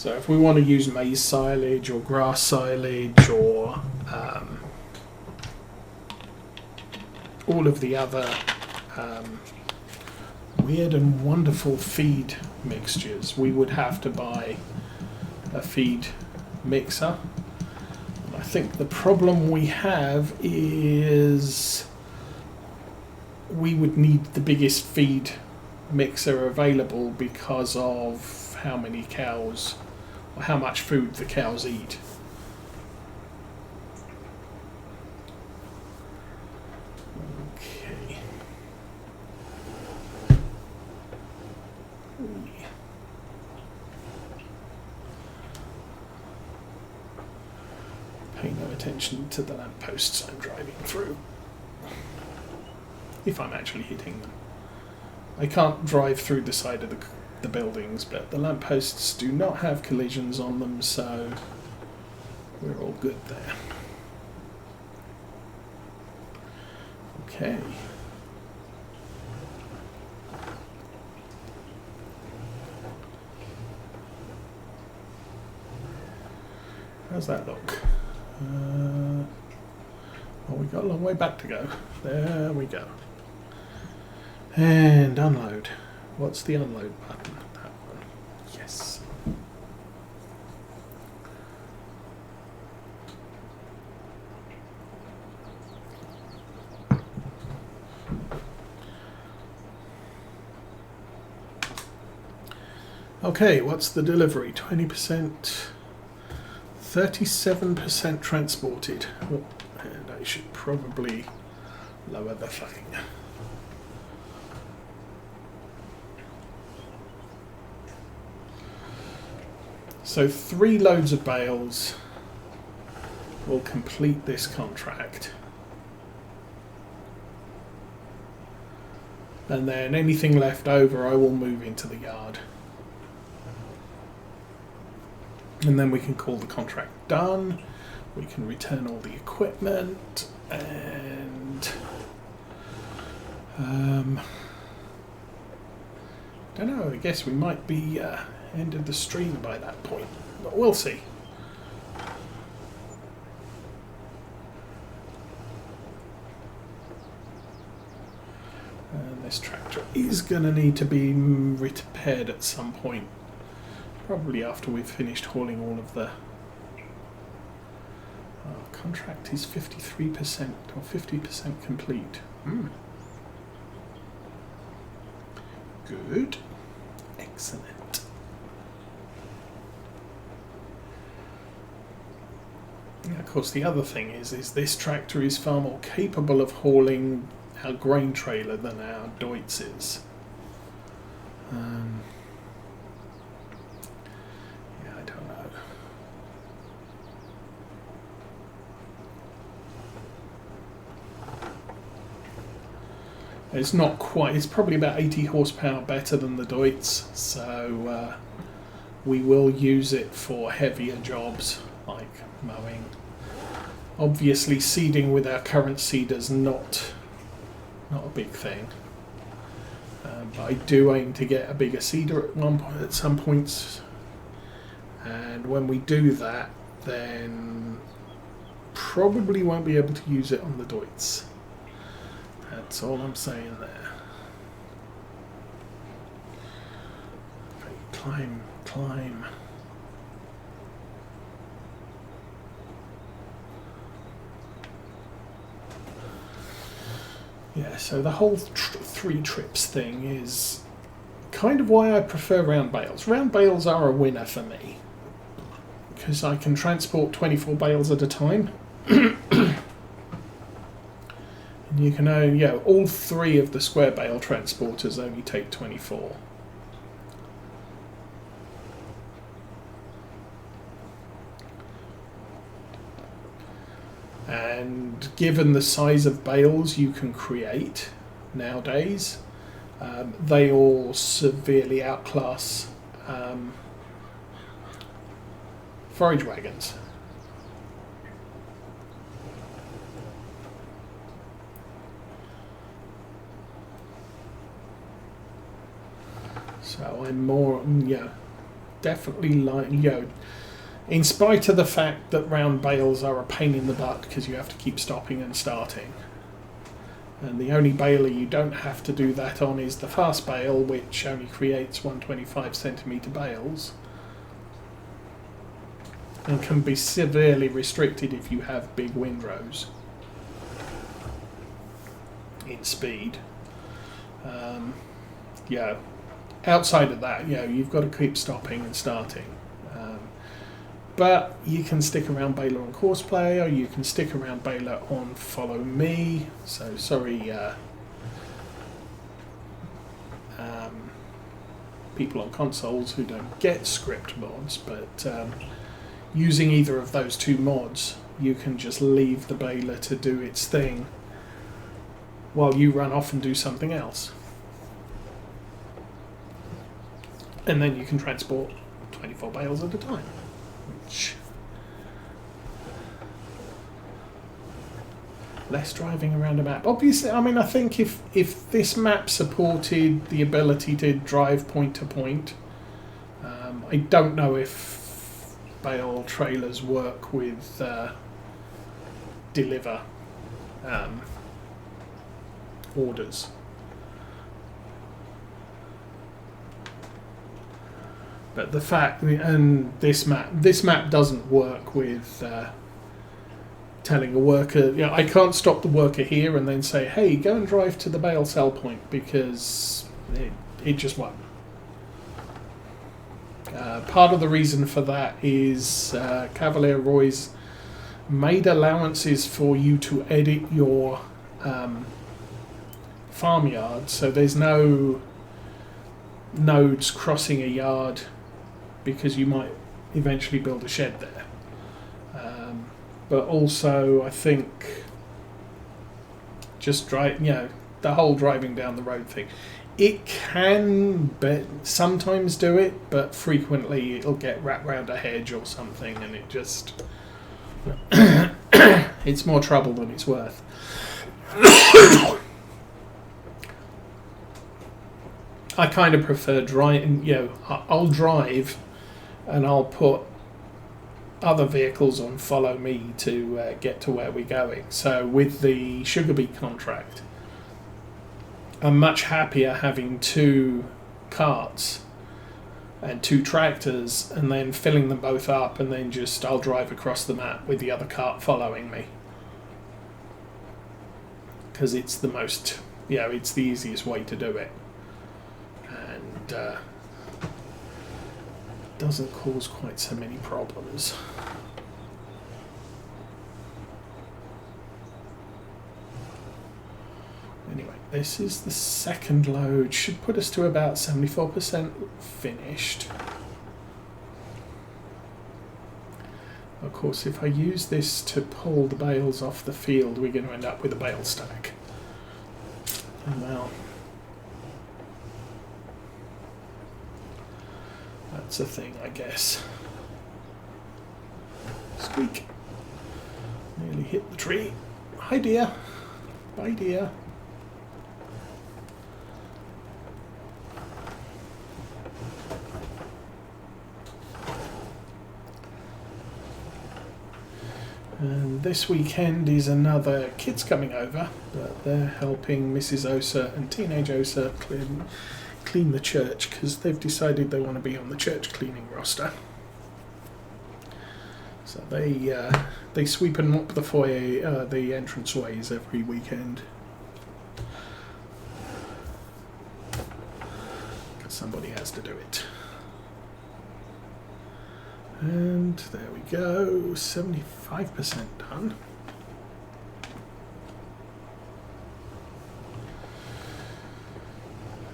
So if we want to use maize silage or grass silage or all of the other weird and wonderful feed mixtures, we would have to buy a feed mixer. I think the problem we have is we would need the biggest feed mixer available because of how many cows or how much food the cows eat. Okay. Pay no attention to the lampposts I'm driving through. If I'm actually hitting them. I can't drive through the side of the buildings, but the lampposts do not have collisions on them, so we're all good there. Okay. How's that look? Well, we've got a long way back to go. There we go. And unload. What's the unload button? That one. Yes. Okay, what's the delivery? 20%, 37% transported. Oh, and I should probably lower the thing. So 3 loads of bales will complete this contract. And then anything left over I will move into the yard. And then we can call the contract done. We can return all the equipment and don't know, I guess we might be end of the stream by that point, but we'll see. And this tractor is going to need to be repaired at some point, probably after we've finished hauling all of the... Our contract is 53% or 50% complete. Good. Excellent. Of course, the other thing is this tractor is far more capable of hauling our grain trailer than our Deutz is. Yeah, I don't know. It's not quite. It's probably about 80 horsepower better than the Deutz, so we will use it for heavier jobs like mowing. Obviously, seeding with our current seeder's not a big thing, but I do aim to get a bigger seeder at some points, and when we do that, then probably won't be able to use it on the Deutz. That's all I'm saying there. Okay, climb. Yeah, so the whole 3 trips thing is kind of why I prefer round bales. Round bales are a winner for me because I can transport 24 bales at a time. And you can only, all 3 of the square bale transporters only take 24. And given the size of bales you can create nowadays, they all severely outclass forage wagons. So I'm more, definitely like, in spite of the fact that round bales are a pain in the butt because you have to keep stopping and starting. And the only baler you don't have to do that on is the fast bale, which only creates 125cm bales and can be severely restricted if you have big windrows in speed. Outside of that, you've got to keep stopping and starting. But you can stick around baler on Courseplay, or you can stick around baler on Follow Me. So sorry, people on consoles who don't get script mods, but using either of those two mods, you can just leave the baler to do its thing while you run off and do something else. And then you can transport 24 bales at a time. Less driving around a map. Obviously, I mean, I think if this map supported the ability to drive point to point, I don't know if bale trailers work with deliver orders. But the fact, and this map doesn't work with telling a worker, I can't stop the worker here and then say, hey, go and drive to the bale sell point, because it just won't. Part of the reason for that is Cavalier Roy's made allowances for you to edit your farmyard, so there's no nodes crossing a yard because you might eventually build a shed there. But also, I think just the whole driving down the road thing. It can sometimes do it, but frequently it'll get wrapped around a hedge or something, and it just it's more trouble than it's worth. I kind of prefer driving. I'll drive, and I'll put other vehicles on Follow Me to get to where we're going. So with the Sugar Beet contract, I'm much happier having 2 carts and 2 tractors, and then filling them both up, and then I'll drive across the map with the other cart following me, because it's the most, it's the easiest way to do it, and doesn't cause quite so many problems. Anyway, this is the second load. Should put us to about 74% finished. Of course, if I use this to pull the bales off the field, we're going to end up with a bale stack. And well, that's a thing, I guess. Squeak. Nearly hit the tree. Hi, dear. Bye, dear. And this weekend is another kids coming over, but they're helping Mrs. Osa and Teenage Osa clean the church, because they've decided they want to be on the church cleaning roster. So they sweep and mop the foyer, the entranceways every weekend. Because somebody has to do it. And there we go, 75% done.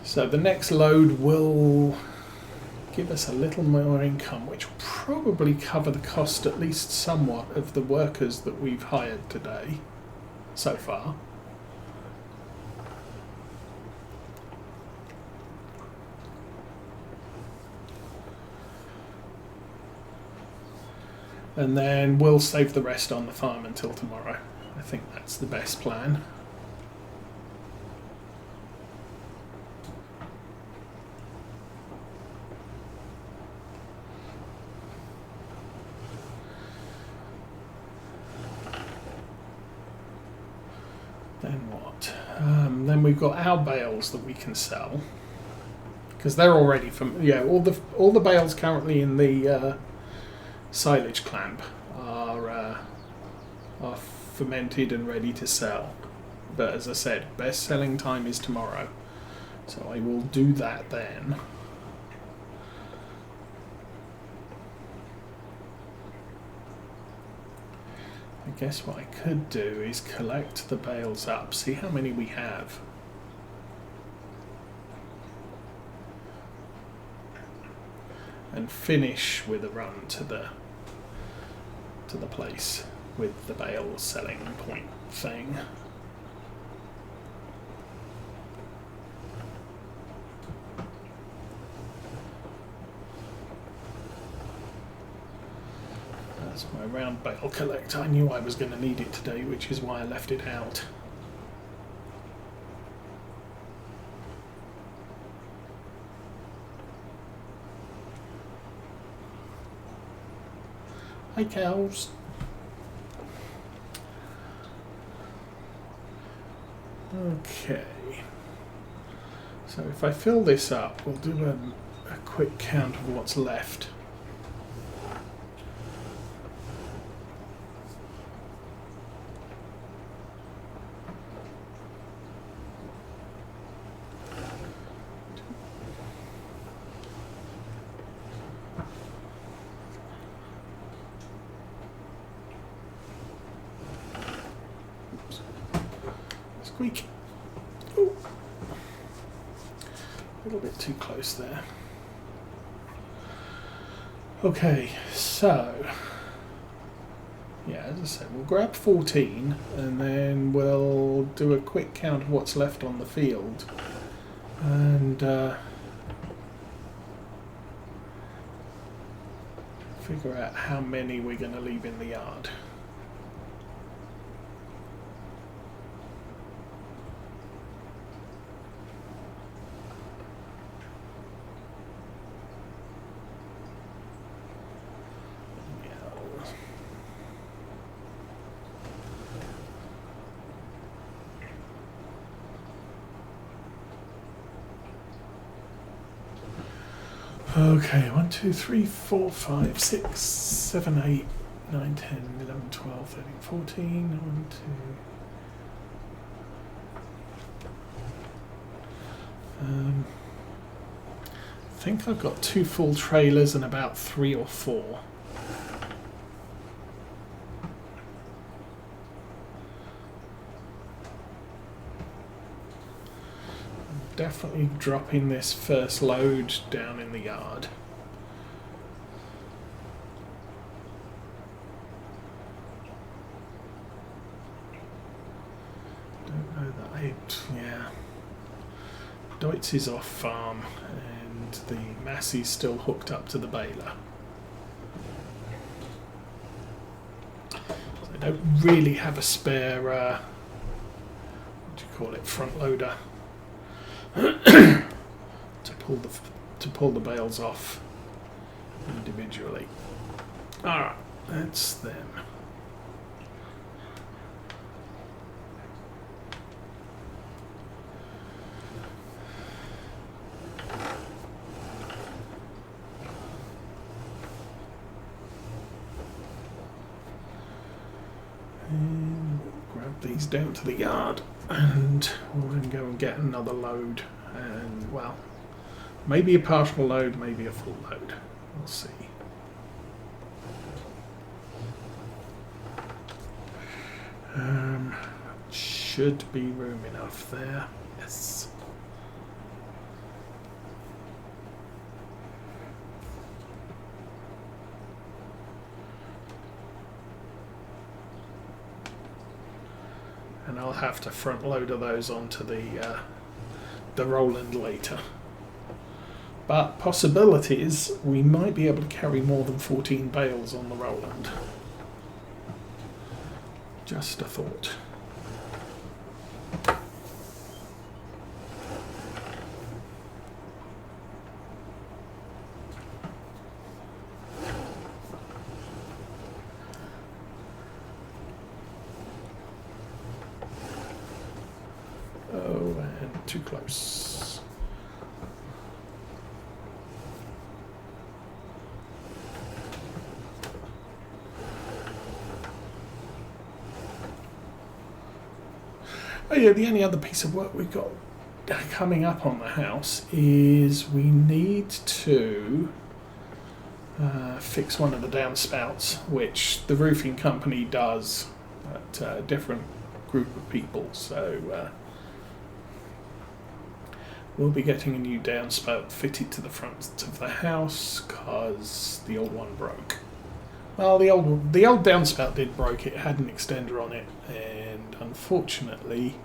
So the next load will give us a little more income, which will probably cover the cost, at least somewhat, of the workers that we've hired today so far. And then we'll save the rest on the farm until tomorrow. I think that's the best plan. Then we've got our bales that we can sell, because they're already from all the bales currently in the silage clamp are fermented and ready to sell. But as I said, best selling time is tomorrow, so I will do that then. I guess what I could do is collect the bales up, see how many we have. And finish with a run to the place with the bale selling point thing. That's my round bale collector. I knew I was going to need it today, which is why I left it out. Hi cows. Okay. So if I fill this up, we'll do a quick count of what's left. Squeak. Ooh. A little bit too close there. Okay, so yeah, as I said, we'll grab 14 and then we'll do a quick count of what's left on the field and figure out how many we're going to leave in the yard. Okay, 1, 2, 3, 4, 5, 6, 7, 8, 9, 10, 11, 12, 13, 14, 1, 2. I think I've got 2 full trailers and about 3 or 4. Definitely dropping this first load down in the yard. Don't know that yeah. Deutz is off farm and the Massey's still hooked up to the baler. So I don't really have a spare, what do you call it, front loader. to pull the bales off individually. Alright, that's them. And grab these down to the yard and we'll then go and get another load. And well, maybe a partial load, maybe a full load. We'll see. Should be room enough there. Yes. And I'll have to front load of those onto the Roland later. But possibilities, we might be able to carry more than 14 bales on the Roland. Just a thought. too close. Oh yeah, the only other piece of work we've got coming up on the house is we need to fix one of the downspouts, which the roofing company does at a different group of people. So we'll be getting a new downspout fitted to the front of the house because the old one broke. Well, the old downspout did break. It had an extender on it, and unfortunately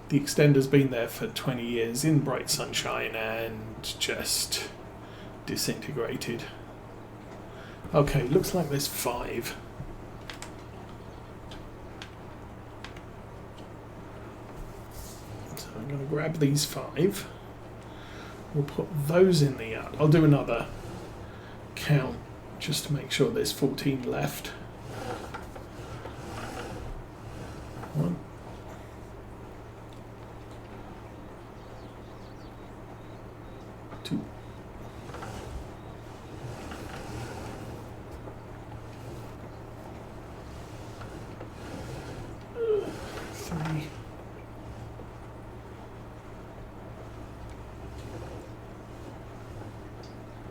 the extender's been there for 20 years in bright sunshine and just disintegrated. Okay, looks like there's 5. So I'm going to grab these 5. We'll put those in the yard. I'll do another count just to make sure there's 14 left. 1, 2, 3,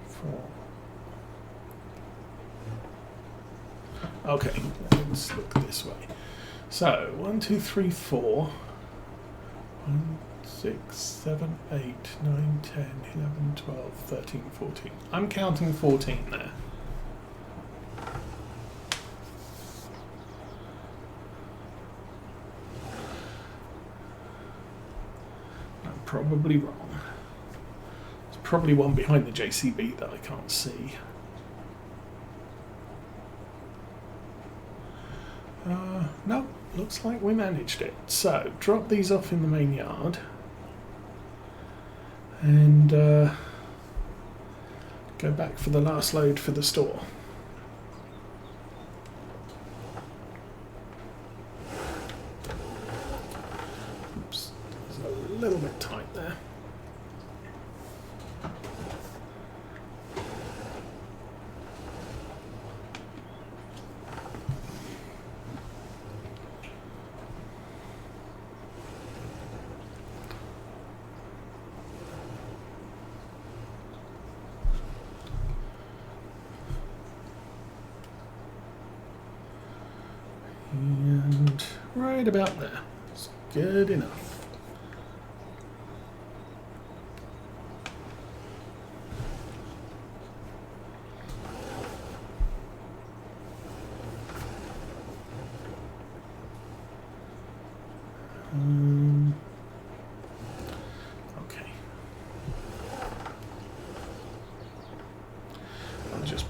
4. Okay, let's look this way. So 1, 2, 3, 4. 1, 6, 7, 8, 9, 10, 11, 12, 13, 14. I'm counting 14 there. I'm probably wrong. There's probably one behind the JCB that I can't see. No, looks like we managed it. So, drop these off in the main yard and go back for the last load for the store. Oops, it's a little bit tight there. And right about there. It's good enough. Okay. I'll just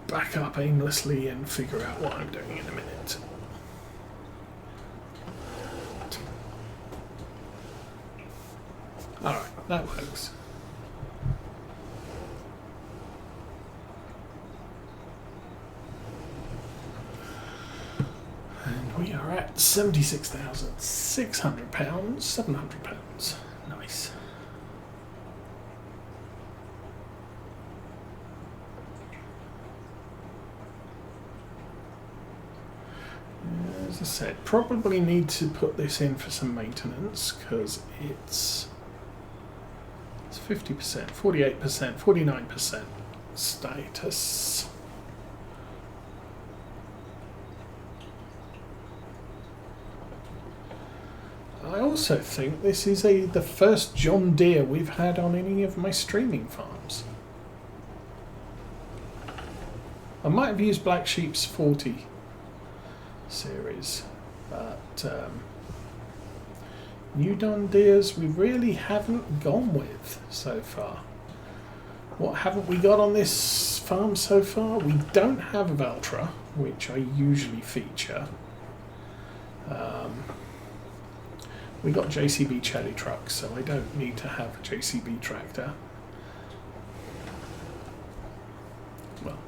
back up aimlessly and figure out what I'm doing in a minute. Alright, that works. And we are at £76,600, £700. Nice. As I said, probably need to put this in for some maintenance because it's 50%, 48%, 49% status. I also think this is the first John Deere we've had on any of my streaming farms. I might have used Black Sheep's 40 series, but new John Deeres we really haven't gone with so far. What haven't we got on this farm so far? We don't have a Valtra, which I usually feature. We got JCB Chelly trucks, so I don't need to have a JCB tractor. Well,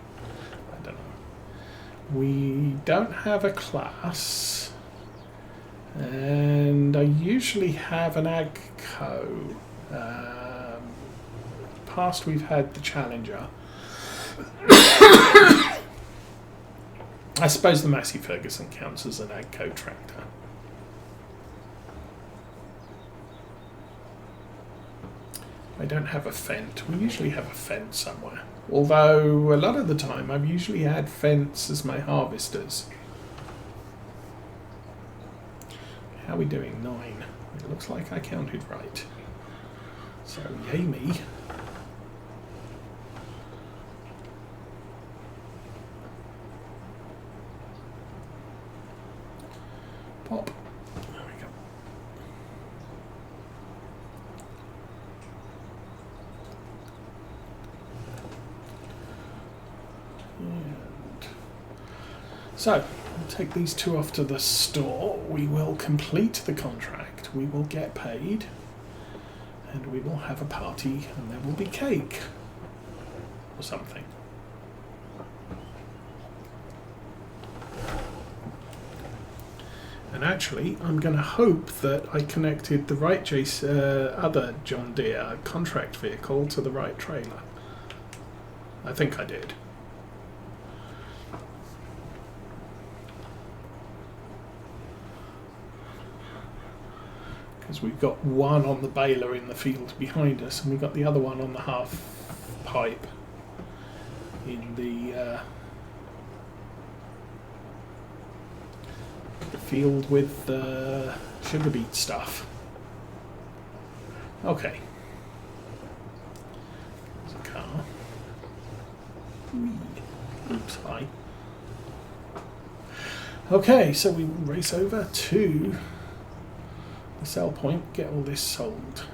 I don't know. We don't have a class. And I usually have an AGCO. Past we've had the Challenger. I suppose the Massey Ferguson counts as an AGCO tractor. I don't have a Fendt. We usually have a Fendt somewhere. Although a lot of the time I've usually had Fendts as my harvesters. How are we doing? 9. It looks like I counted right. So yay me. Pop. There we go. And so, we'll take these 2 off to the store. We will complete the contract. We will get paid. And we will have a party, and there will be cake. Or something. And actually, I'm going to hope that I connected the right other John Deere contract vehicle to the right trailer. I think I did. Because we've got one on the baler in the field behind us, and we've got the other one on the half pipe in the field with the sugar beet stuff. Okay. There's a car. Whee. Oops, hi. Okay, so we will race over to the sell point, get all this sold.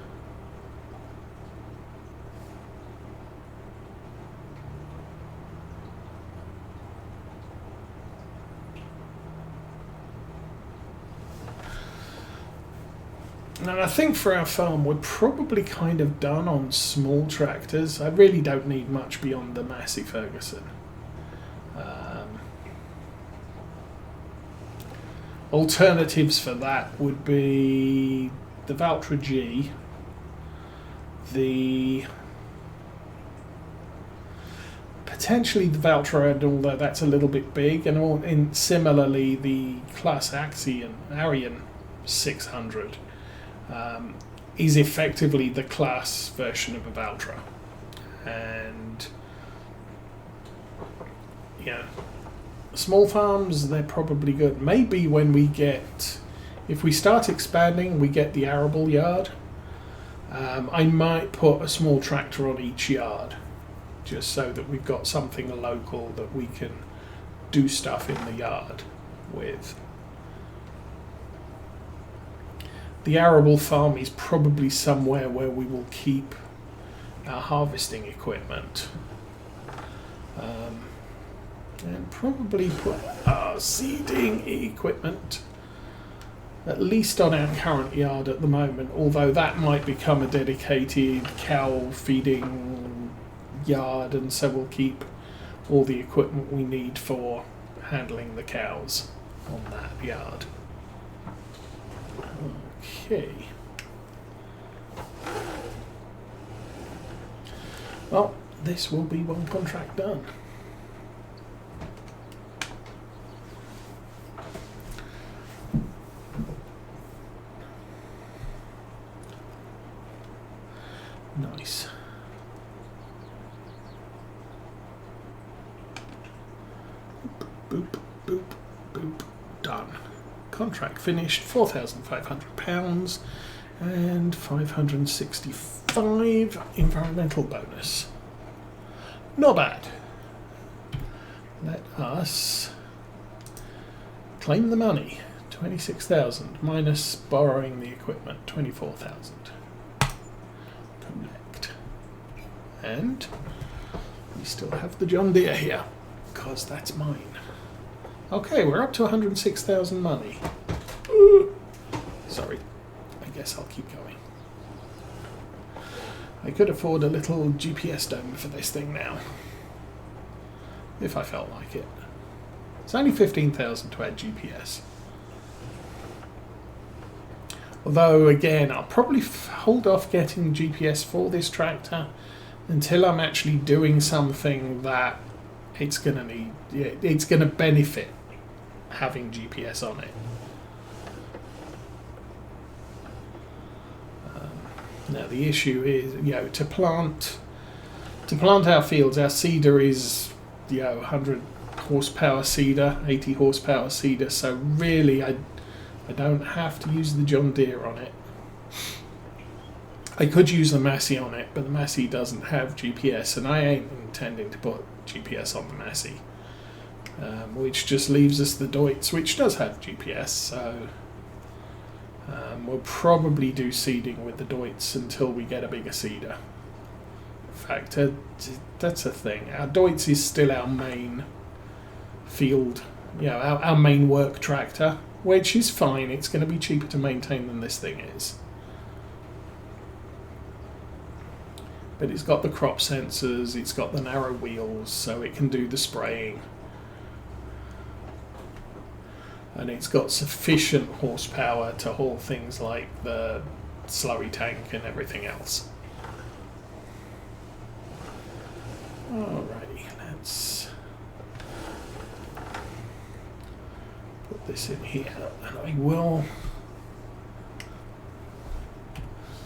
And I think for our farm we're probably kind of done on small tractors. I really don't need much beyond the Massey Ferguson. Alternatives for that would be the Valtra G, potentially the Valtra, although that's a little bit big, and similarly the Class Arian 600 is effectively the Class version of a Valtra, and yeah. Small farms, they're probably good. Maybe when if we start expanding, we get the arable yard. I might put a small tractor on each yard, just so that we've got something local that we can do stuff in the yard with. The arable farm is probably somewhere where we will keep our harvesting equipment. And probably put our seeding equipment at least on our current yard at the moment, although that might become a dedicated cow feeding yard, and so we'll keep all the equipment we need for handling the cows on that yard. Okay. Well, this will be one contract done. Nice. Boop, boop, boop. Done. Contract finished. £4,500 and 565 environmental bonus. Not bad. Let us claim the money. 26,000 minus borrowing the equipment. 24,000. Collect. And we still have the John Deere here, because that's mine. Okay, we're up to 106,000 money. Sorry, I guess I'll keep going. I could afford a little GPS dome for this thing now, if I felt like it. It's only 15,000 to add GPS. Although again, I'll probably hold off getting GPS for this tractor until I'm actually doing something that it's going to need. It's going to benefit having GPS on it. Now the issue is, to plant our fields. Our seeder is, 100 horsepower seeder, 80 horsepower seeder. So really, I don't have to use the John Deere on it. I could use the Massey on it, but the Massey doesn't have GPS, and I ain't intending to put GPS on the Massey. Which just leaves us the Deutz, which does have GPS. So we'll probably do seeding with the Deutz until we get a bigger seeder. In fact, that's a thing. Our Deutz is still our main field, our main work tractor, which is fine. It's going to be cheaper to maintain than this thing is. But it's got the crop sensors, it's got the narrow wheels, so it can do the spraying. And it's got sufficient horsepower to haul things like the slurry tank and everything else. Alrighty, let's put this in here, and I will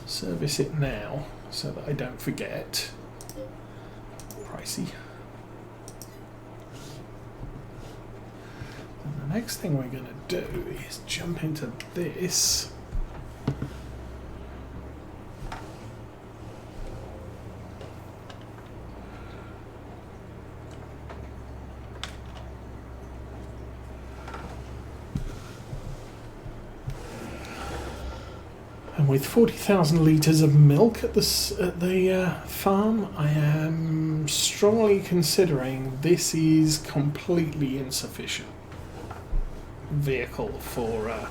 service it now so that I don't forget. Pricey. And the next thing we're going to do is jump into this. And with 40,000 litres of milk at the farm, I am strongly considering this is completely insufficient vehicle for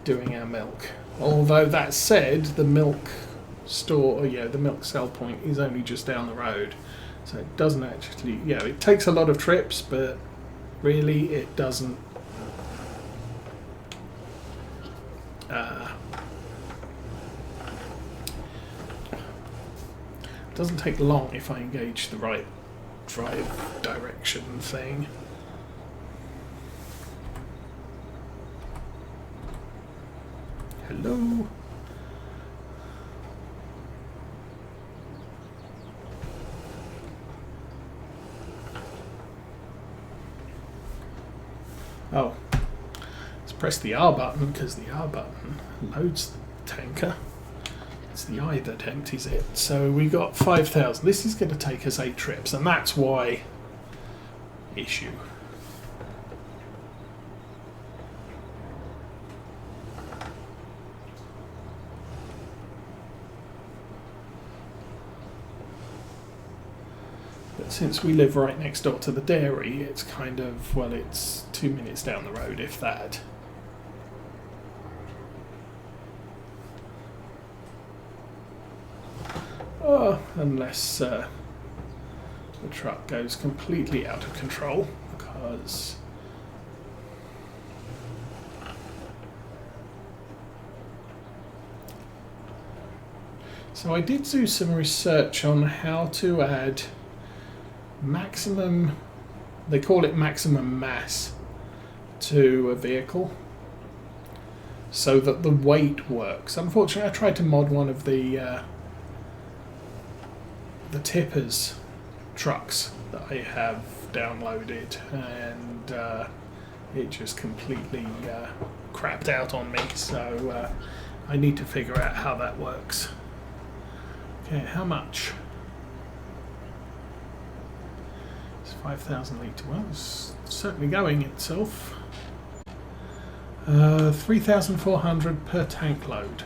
doing our milk. Although that said, the milk store, the milk sell point is only just down the road, so it doesn't actually, it takes a lot of trips, but really it doesn't. Doesn't take long if I engage the right drive direction thing. Hello. Oh, let's press the R button because the R button loads the tanker. It's the I that empties it. So we got 5,000. This is going to take us 8 trips, and that's why issue. But since we live right next door to the dairy, it's kind of, it's 2 minutes down the road, if that. Unless the truck goes completely out of control, because so I did do some research on how to add maximum, they call it maximum mass, to a vehicle so that the weight works. Unfortunately, I tried to mod one of the tippers trucks that I have downloaded, and it just completely crapped out on me, so I need to figure out how that works. Okay, how much? It's 5,000 litre. Well, it's certainly going itself. 3,400 per tank load.